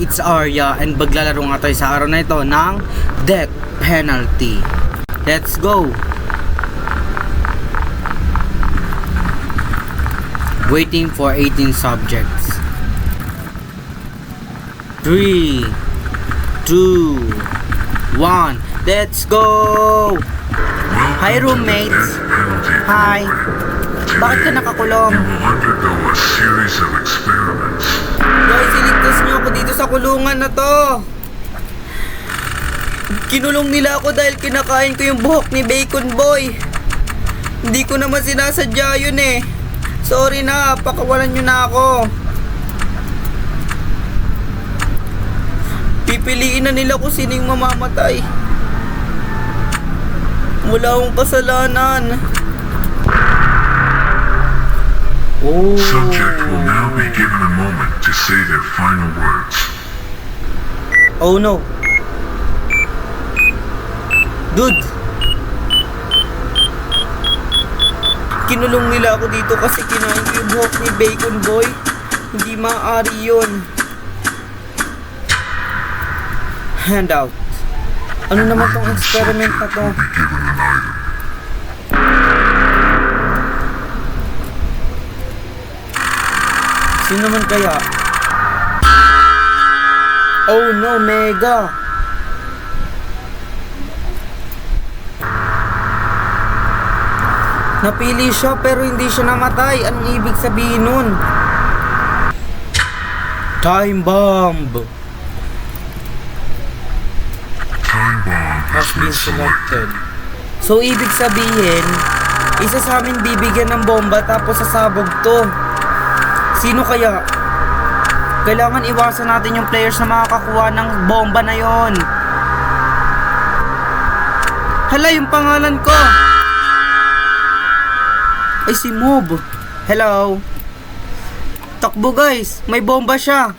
it's Arya and maglalaro nga tayo sa araw na ito ng death penalty. Let's go! Waiting for 18 subjects. 3, 2, 1, let's go! Hi roommates! Hi! Bakit ka nakakulong? Guys, iligtas niyo ako dito sa kulungan na to. Kinulong nila ako dahil kinakain ko yung buhok ni Bacon Boy. Hindi ko naman sinasadya yun eh. Sorry na, pakawalan nyo na ako. Pipiliin na nila kung sining mamamatay. Wala akong kasalanan. Oh. Subject will now be given a moment to say their final words. Oh no. Dude. Kinulong nila ako dito kasi kinain ko yung buhok ni Bacon Boy. Hindi maaari yun. Handout. Ano naman tong experiment na to? Will be given an item. Sino naman kaya? Oh no, Mega! Napili siya pero hindi siya namatay. Anong ibig sabihin nun? Time bomb! Time bomb has been selected. So ibig sabihin, isa sa amin bibigyan ng bomba tapos sasabog to. Sino kaya? Kailangan iwasan natin yung players na makakakuha ng bomba na yon. Hala, yung pangalan ko! Ay, si Mob. Hello. Takbo guys, may bomba siya.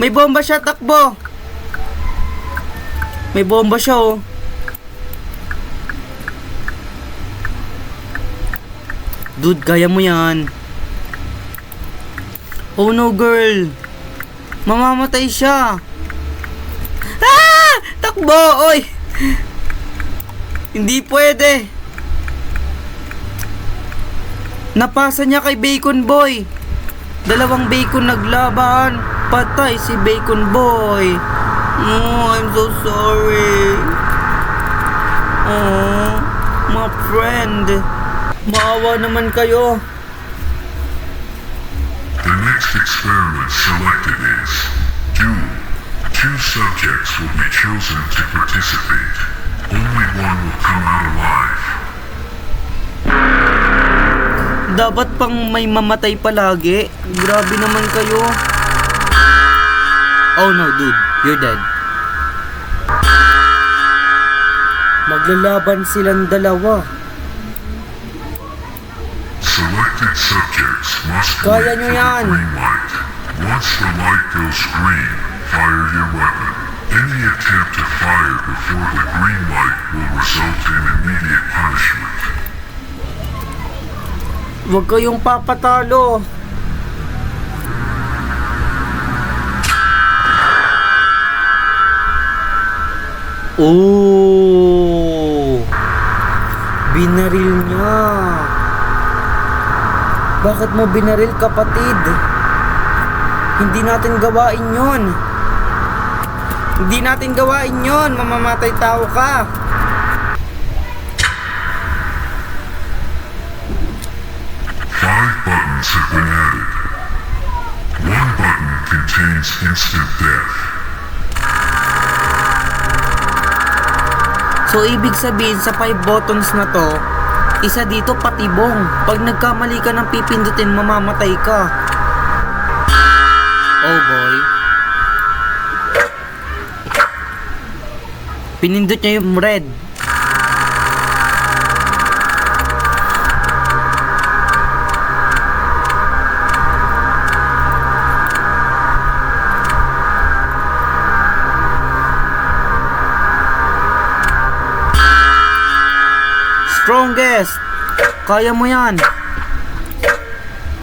May bomba siya, takbo. May bomba siya oh. Dude, kaya mo yan. Oh no girl. Mamamatay siya. Ah! Takbo, oy. Hindi pwede. Napasa niya kay Bacon Boy. Dalawang bacon naglaban. Patay si Bacon Boy. Oh, I'm so sorry. Oh, my friend. Maawa naman kayo. The next experiment selected is duel. 2 subjects will be chosen to participate. Only one will come out alive. Dapat pang may mamatay palagi. Grabe naman kayo. Oh no dude, you're dead. Maglalaban silang dalawa. Selected subjects must Kaya wait nyo for the yan. green light. Once the light goes green, fire your weapon. Any attempt to fire before the green light will result in immediate punishment. Huwag kayong papatalo. Oh, binaril niya. Bakit mo binaril, kapatid? Hindi natin gawain yon. Hindi natin gawain yon. Mamamatay tao ka. Buttons have been added. One button contains instant death. So ibig sabihin sa 5 buttons na to, isa dito patibong. Pag nagkamali ka ng pipindutin, mamamatay ka. Oh boy. Pinindot niya yung red. Strongest. Kaya mo yan.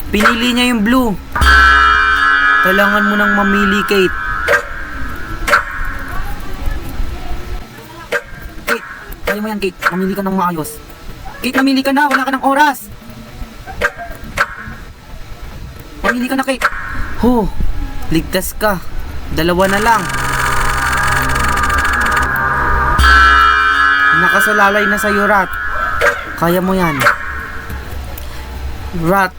Pinili niya yung blue. Kailangan mo nang mamili, Kate. Kaya mo yan, Kate. Mamili ka ng maayos. Kate, mamili ka na. Wala ka ng oras. Mamili ka na, Kate. Ligtas ka. 2 na lang. Nakasalalay na sa'yo, Rat. Kaya mo yan. Rat,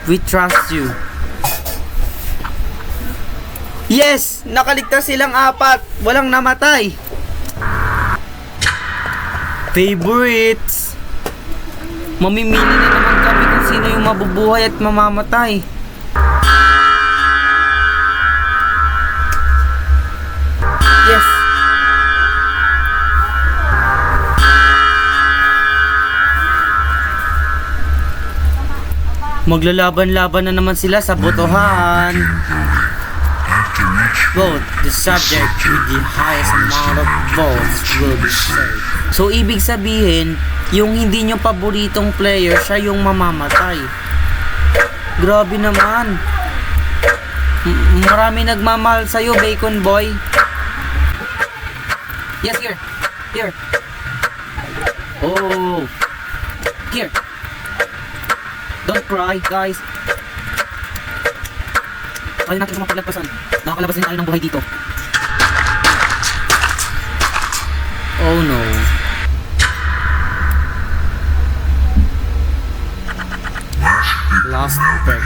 we trust you. Yes! Nakaligtas silang 4. Walang namatay. Favorites. Mamimili na naman kami kung sino yung mabubuhay at mamamatay. Yes. Maglalaban-laban na naman sila sa botohan. After each Vote the subject with the highest amount of votes will be saved. So ibig sabihin, yung hindi nyo paboritong player, siya yung mamamatay. Grabe naman. Marami nagmamahal sa'yo, Bacon Boy. Yes, here. Here. Oh. Here. Don't cry, guys. Kaya natin sa mga paglagpasan. Nakakalabas din tayo ng buhay dito. Oh no. Last pick.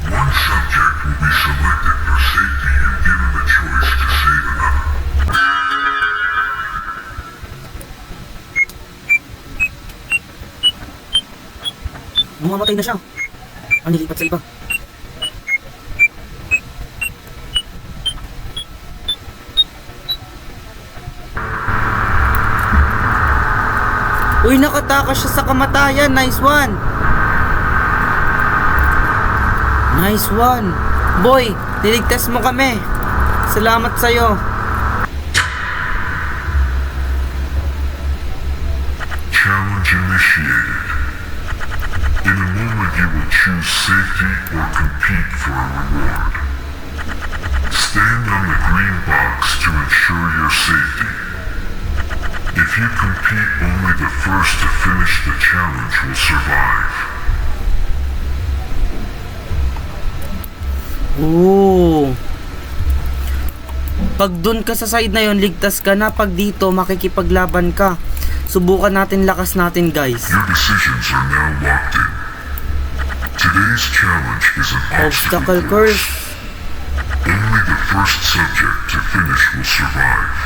one subject will be selected for safety and given the choice to save another. Mamamatay na siya. Ang nilipat sa iba. Uy, nakatakas siya sa kamatayan. Nice one. Nice one. Boy, niligtas mo kami. Salamat sa'yo. Challenge initiated. In a moment you will choose safety or compete for a reward. Stand on the green box to ensure your safety. If you compete, only the first to finish the challenge will survive. Oo. Pag dun ka sa side na yon, ligtas ka na. Pag dito, makikipaglaban ka. Subukan natin, lakas natin, guys. Your decisions are now locked in. Today's challenge is an Obstacle course. Only the first subject to finish will survive.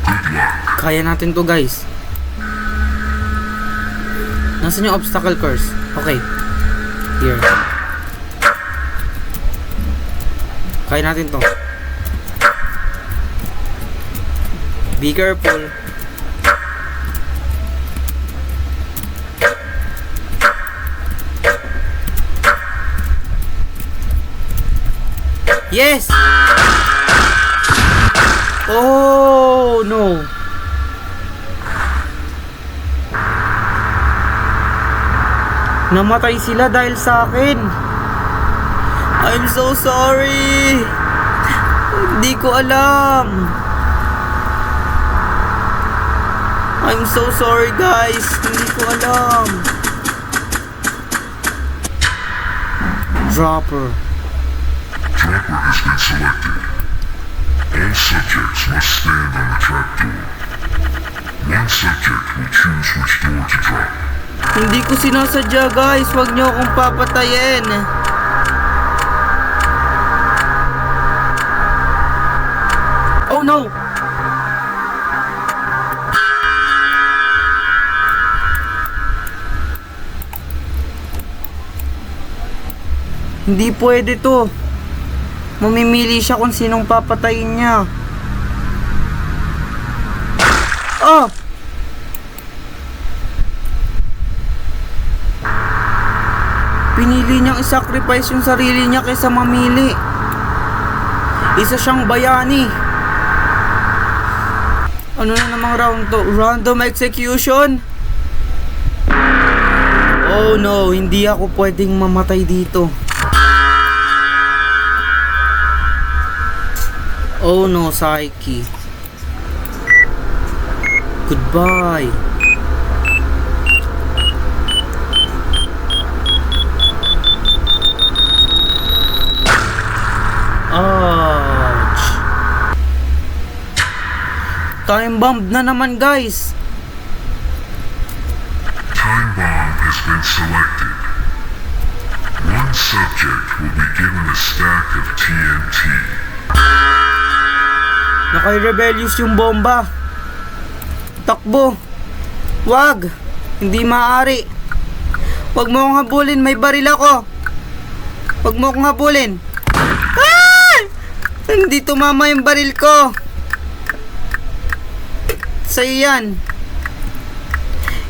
Good luck. Kaya natin to, guys. Nasaan yung obstacle course? Okay. Here. Kaya natin to. Be careful. Yes! Oh no! Namatay sila dahil sa akin. I'm so sorry. Hindi ko alam. I'm so sorry, guys. Hindi ko alam. Dropper. Dropper has been selected. All subjects must stand on the trapdoor. One subject will choose which door to drop. Hindi ko sinasadya, guys. Huwag niyo akong papatayin. Oh no! Hindi pwede to. Mamimili siya kung sinong papatayin niya. Oh! Pinili niyang isacrifice yung sarili niya kaysa mamili. Isa siyang bayani. Ano na namang round to? Random execution? Oh no, hindi ako pwedeng mamatay dito. Oh no, Psyche. Goodbye. Ouch. Time bomb na naman, guys. Time bomb has been selected. One subject will be given a stack of TNT. Naka-rebellious yung bomba. Takbo. Wag. Hindi maaari. Wag mo akong habulin. May baril ako. Wag mo akong habulin. Ah! Hindi tumama yung baril ko. Sa'yo yan.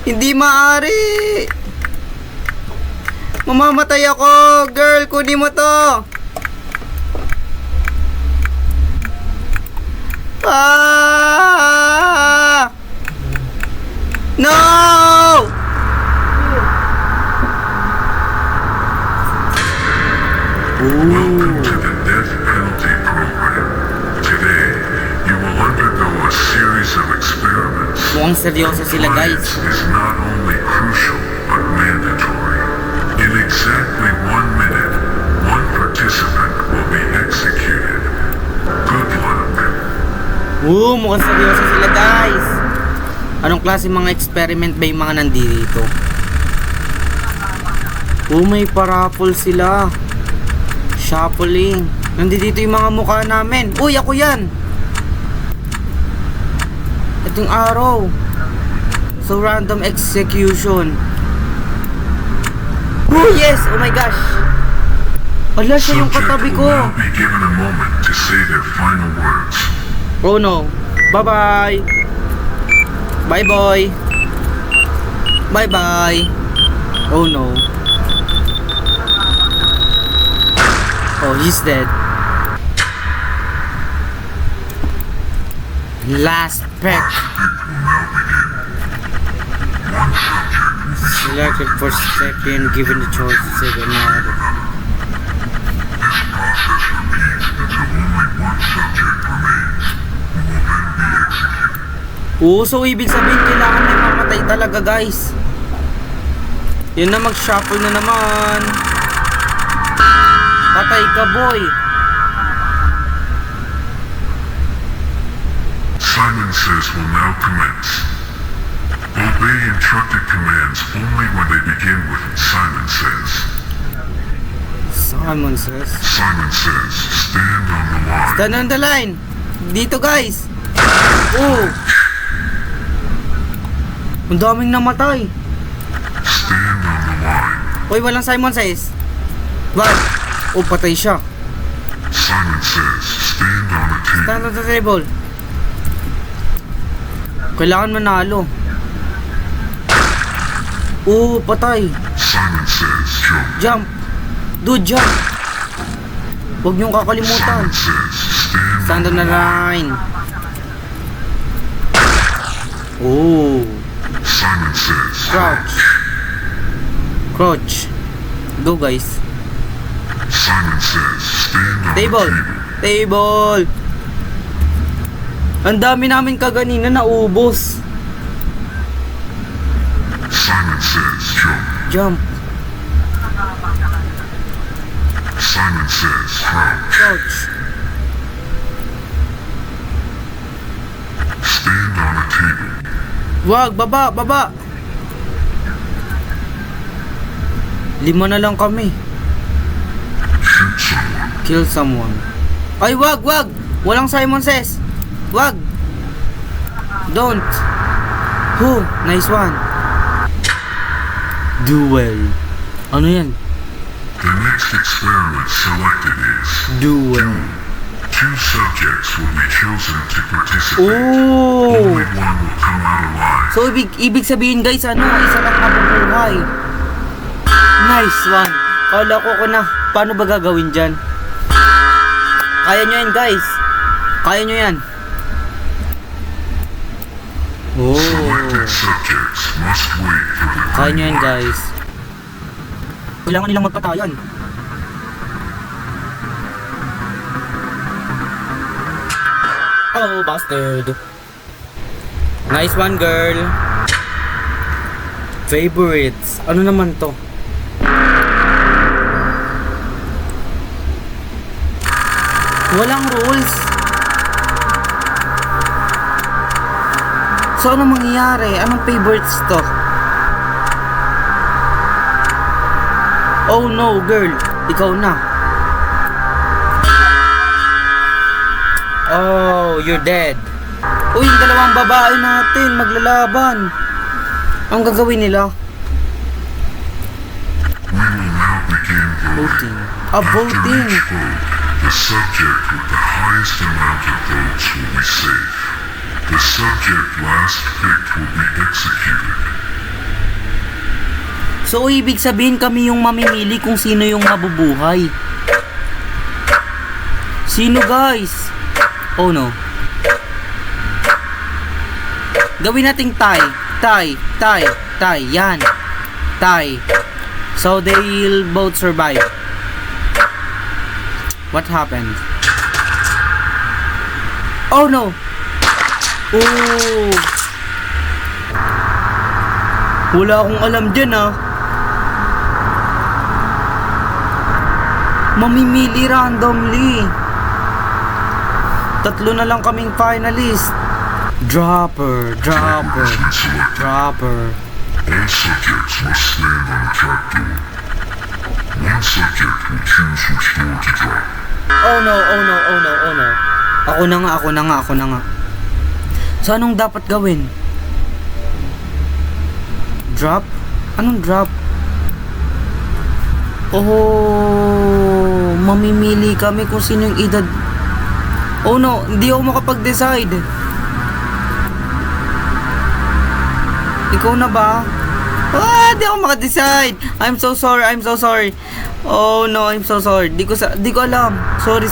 Hindi maaari. Mamamatay ako. Girl, kunin mo to. Ah! No! Welcome to the death penalty program. Today, you will undergo a series of experiments. Mukhang seryoso sila, guys. Science is not only crucial, but mandatory. In exactly 1 minute, one participant will be executed. Good luck. Mukhang seryoso sila, guys. Anong klase mga experiment ba yung mga nandito? May parapol sila. Shuffling. Nandito yung mga mukha namin. Uy, ako yan. Itong araw. So, random execution. Oh, yes! Oh my gosh! Wala siya yung Subject katabi will ko. now be given a moment to say their final words. Oh no. Bye-bye. Bye, boy. Bye-bye. Oh no. Oh, he's dead. Last pick. Selected for second, given the choice to say another. Process repeats until only one subject remains, who will then be executed. So ibig sabihin kailangan may mamatay talaga, guys. Yun na, mag-shuffle na naman. Patay ka, boy. Simon Says will now commence. Obey instructed commands only when they begin with Simon Says. Simon says. Simon Says, stand on the line. Stand on the line. Dito, guys. Oh. Ang daming namatay. Stand on the line. Uy, walang Simon says. What? Oh, patay siya. Simon Says, stand on the table. Stand on the table. Kailangan manalo. Oh, patay. Simon Says, jump. Jump. Dude, jump. Huwag niyong kakalimutan. Simon Says, Stand on the line. Oh. Simon Says, Crouch. Crouch. Go, guys. Simon Says, stand on Table. the table. Table. Ang dami namin kaganina na ubos. Simon Says, jump. Jump. Simon Says, crouch. Crouch. Stand on a table. Wag, baba, baba. 5 na lang kami. Shoot someone. Kill someone. Ay, wag, wag. Walang Simon Says. Wag. Don't. Nice one. Duel. Ano yan? The next experiment selected is Duel. 2 subjects will be chosen to participate. Oh. Only one will come out alive. So, ibig sabihin, guys, isa lang mabubuhay. Nice one. Kala ko na, paano ba gagawin dyan? Kaya nyo yan, guys. Kaya nyo yan. Oh. Selected subjects must wait for the Kaya nyo yan, guys. Kailangan nilang magpatayan. Oh, bastard. Nice one, girl. Favorites. Ano naman to? Walang rules. So, ano mangyayari? Anong favorites to? Oh no, girl. Ikaw na. Oh, you're dead. Uy, yung dalawang babae natin maglalaban. Ang gagawin nila? We will now begin Voting. voting. Ah, After voting. each vote, the subject with the highest amount of votes will be safe. The subject last picked will be executed. So, ibig sabihin kami yung mamimili kung sino yung mabubuhay. Sino, guys? Oh no. Gawin nating tie. Yan. Tie. So, they'll both survive. What happened? Oh no. Oh. Wala akong alam dyan ah. Mamimili randomly. Tatlo na lang kaming finalist. Dropper. Has been selected. Dropper. All subjects must stand on a trapdoor. One subject will choose which door to drop. Oh no. Ako na nga. So, anong dapat gawin? Drop? Anong drop? Oh, mamimili kami kung sino yung edad. Oh no, hindi ako makapag-decide. Ikaw na ba? Di ako maka-decide. I'm so sorry. Oh no, I'm so sorry. Di ko alam. Sorry.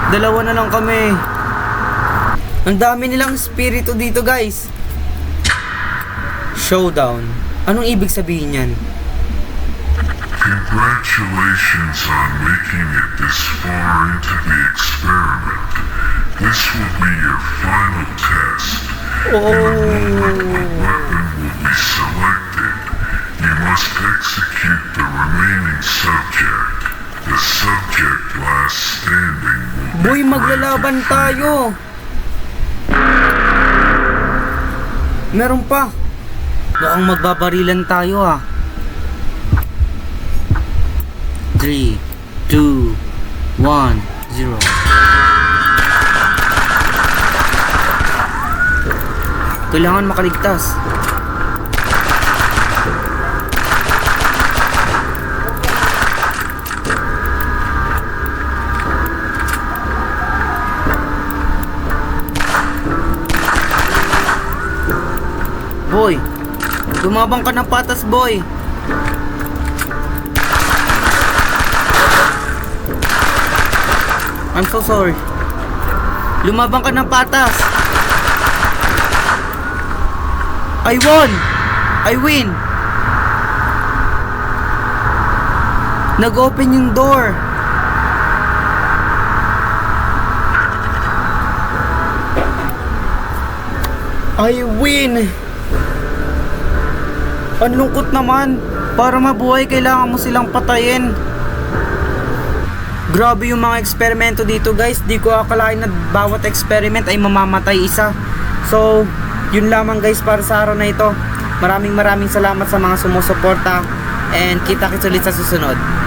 Dalawa na lang kami. Ang dami nilang spirito dito, guys. Showdown. Anong ibig sabihin yan? Congratulations on making it this far into the experiment. This will be your final test. Oh. Weapon will be selected. You must execute the remaining subject. The subject last standing will be Boy, maglalaban tayo. Meron pa. Mukhang magbabarilan tayo ah. 3, 2, 1, 0. Kailangan makaligtas. Boy, lumabang ka ng patas, boy. I'm so sorry. Lumabang ka ng patas. I won! I win! Nag-open yung door. I win! Ang lungkot naman. Para mabuhay, kailangan mo silang patayin. Grabe yung mga eksperimento dito, guys. Di ko akalain na bawat experiment ay mamamatay isa. So, yun lamang, guys, para sa araw na ito. Maraming salamat sa mga sumusuporta. And kita-kits ulit sa susunod.